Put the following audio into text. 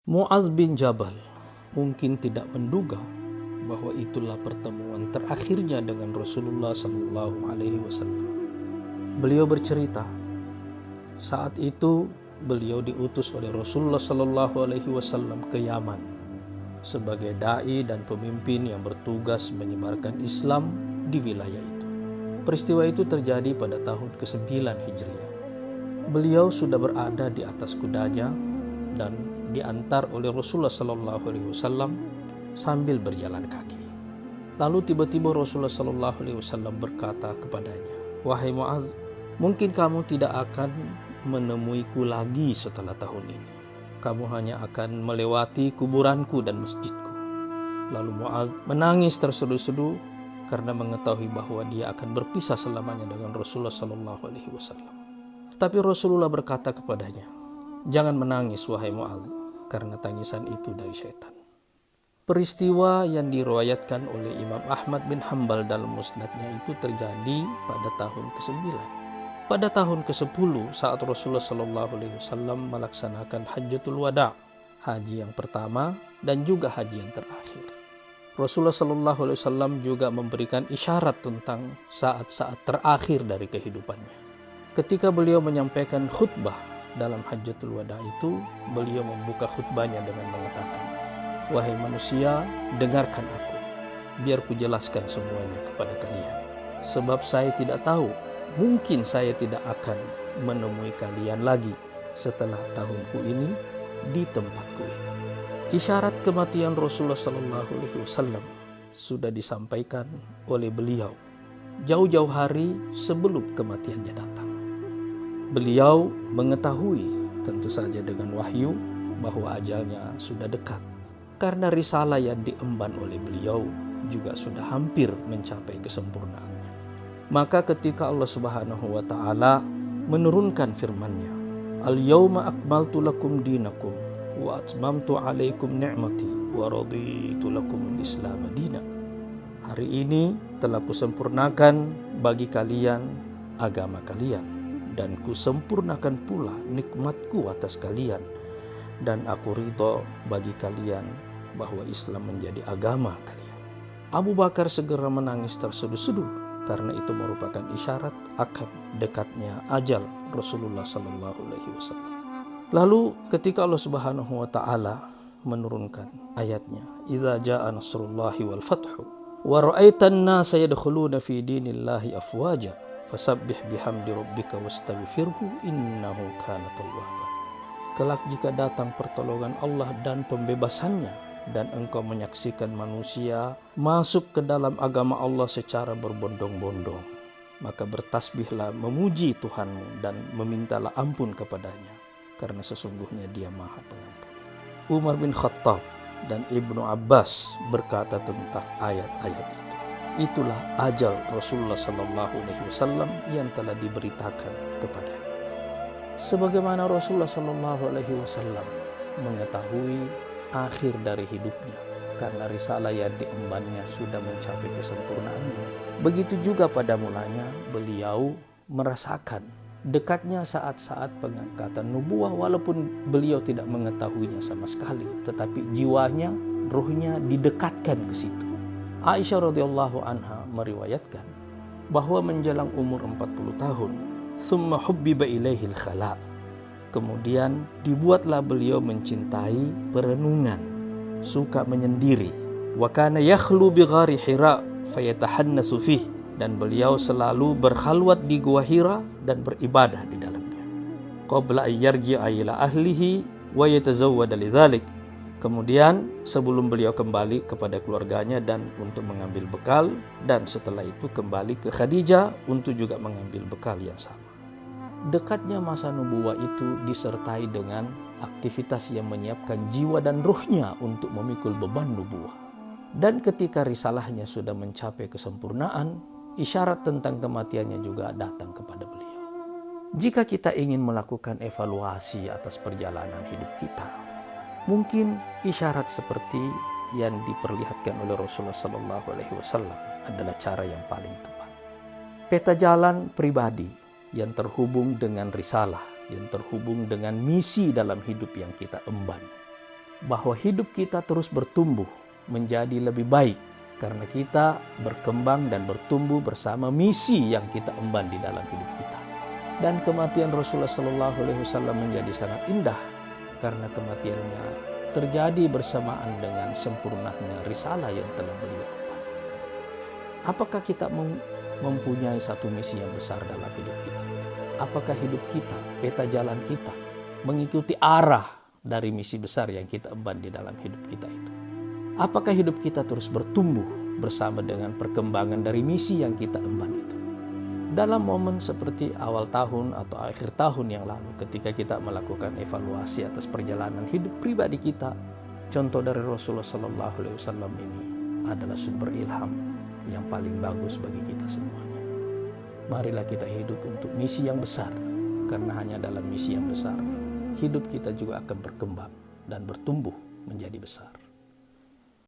Mu'adz bin Jabal mungkin tidak menduga bahwa itulah pertemuan terakhirnya dengan Rasulullah SAW. Beliau bercerita, saat itu beliau diutus oleh Rasulullah SAW ke Yaman sebagai dai dan pemimpin yang bertugas menyebarkan Islam di wilayah itu. Peristiwa itu terjadi pada tahun ke-9 Hijriah. Beliau sudah berada di atas kudanya dan diantar oleh Rasulullah SAW sambil berjalan kaki. Lalu tiba-tiba Rasulullah SAW berkata kepadanya, "Wahai Mu'adz, mungkin kamu tidak akan menemuiku lagi setelah tahun ini. Kamu hanya akan melewati kuburanku dan masjidku." Lalu Mu'adz menangis terseduh-seduh karena mengetahui bahwa dia akan berpisah selamanya dengan Rasulullah SAW. Tapi Rasulullah berkata kepadanya, "Jangan menangis wahai Mu'adz, karena tangisan itu dari syaitan." Peristiwa yang diriwayatkan oleh Imam Ahmad bin Hanbal dalam musnadnya itu terjadi pada tahun ke-9. Pada tahun ke-10 saat Rasulullah SAW melaksanakan Hajjatul Wada', haji yang pertama dan juga haji yang terakhir. Rasulullah SAW juga memberikan isyarat tentang saat-saat terakhir dari kehidupannya. Ketika beliau menyampaikan khutbah dalam Hajjatul Wada' itu, beliau membuka khutbahnya dengan mengatakan, "Wahai manusia, dengarkan aku, biar ku jelaskan semuanya kepada kalian. Sebab saya tidak tahu, mungkin saya tidak akan menemui kalian lagi setelah tahunku ini di tempatku ini." Isyarat kematian Rasulullah SAW sudah disampaikan oleh beliau jauh-jauh hari sebelum kematiannya datang. Beliau mengetahui tentu saja dengan wahyu bahwa ajalnya sudah dekat, karena risalah yang diemban oleh beliau juga sudah hampir mencapai kesempurnaannya. Maka ketika Allah Subhanahu wa taala menurunkan firman-Nya, "Al-yauma akmaltu lakum dinakum wa atmamtu 'alaikum ni'mati wa raditu lakumul Islam dinan." Hari ini telah kusempurnakan bagi kalian agama kalian, dan kusempurnakan pula nikmatku atas kalian, dan aku ridho bagi kalian bahwa Islam menjadi agama kalian. Abu Bakar segera menangis terseduh-seduh karena itu merupakan isyarat akan dekatnya ajal Rasulullah SAW. Lalu ketika Allah Subhanahu wa taala menurunkan ayatnya, "Idza jaa nasrullahi wal fathu wa ra'aitan nasa yadkhuluna fi dinillahi afwaja fasabbih bihamdi rabbika wastaghfirhu innahu kana tawwaba." Kelak jika datang pertolongan Allah dan pembebasannya, dan engkau menyaksikan manusia masuk ke dalam agama Allah secara berbondong-bondong, maka bertasbihlah memuji Tuhanmu dan memintalah ampun kepadanya, karena sesungguhnya Dia Maha Pengampun. Umar bin Khattab dan Ibnu Abbas berkata tentang ayat-ayat itu, itulah ajal Rasulullah SAW yang telah diberitakan kepadanya. Sebagaimana Rasulullah SAW mengetahui akhir dari hidupnya, karena risalah yang diembannya sudah mencapai kesempurnaannya, begitu juga pada mulanya beliau merasakan dekatnya saat-saat pengangkatan nubuah, walaupun beliau tidak mengetahuinya sama sekali, tetapi jiwanya, ruhnya didekatkan ke situ. Aisyah radhiyallahu anha meriwayatkan bahwa menjelang umur 40 tahun, summa hubbiba ilaihil khala', kemudian dibuatlah beliau mencintai perenungan, suka menyendiri. Wa kana yakhlu bi ghari Hira fayatahannasu fih, dan beliau selalu berkhalwat di gua Hira dan beribadah di dalamnya. Qabla ay yarji'a ila ahlihi wa yatazawwada lidzalik, kemudian sebelum beliau kembali kepada keluarganya dan untuk mengambil bekal, dan setelah itu kembali ke Khadijah untuk juga mengambil bekal yang sama. Dekatnya masa nubuwah itu disertai dengan aktivitas yang menyiapkan jiwa dan ruhnya untuk memikul beban nubuwah. Dan ketika risalahnya sudah mencapai kesempurnaan, isyarat tentang kematiannya juga datang kepada beliau. Jika kita ingin melakukan evaluasi atas perjalanan hidup kita, mungkin isyarat seperti yang diperlihatkan oleh Rasulullah SAW adalah cara yang paling tepat. Peta jalan pribadi yang terhubung dengan risalah, yang terhubung dengan misi dalam hidup yang kita emban. bahwa hidup kita terus bertumbuh menjadi lebih baik karena kita berkembang dan bertumbuh bersama misi yang kita emban di dalam hidup kita. Dan kematian Rasulullah SAW menjadi sangat indah karena kematiannya terjadi bersamaan dengan sempurnanya risalah yang telah beliau emban. Apakah kita mempunyai satu misi yang besar dalam hidup kita? Apakah hidup kita, peta jalan kita mengikuti arah dari misi besar yang kita emban di dalam hidup kita itu? Apakah hidup kita terus bertumbuh bersama dengan perkembangan dari misi yang kita emban itu? Dalam momen seperti awal tahun atau akhir tahun yang lalu, ketika kita melakukan evaluasi atas perjalanan hidup pribadi kita, contoh dari Rasulullah SAW ini adalah sumber ilham yang paling bagus bagi kita semuanya. Marilah kita hidup untuk misi yang besar, karena hanya dalam misi yang besar hidup kita juga akan berkembang dan bertumbuh menjadi besar.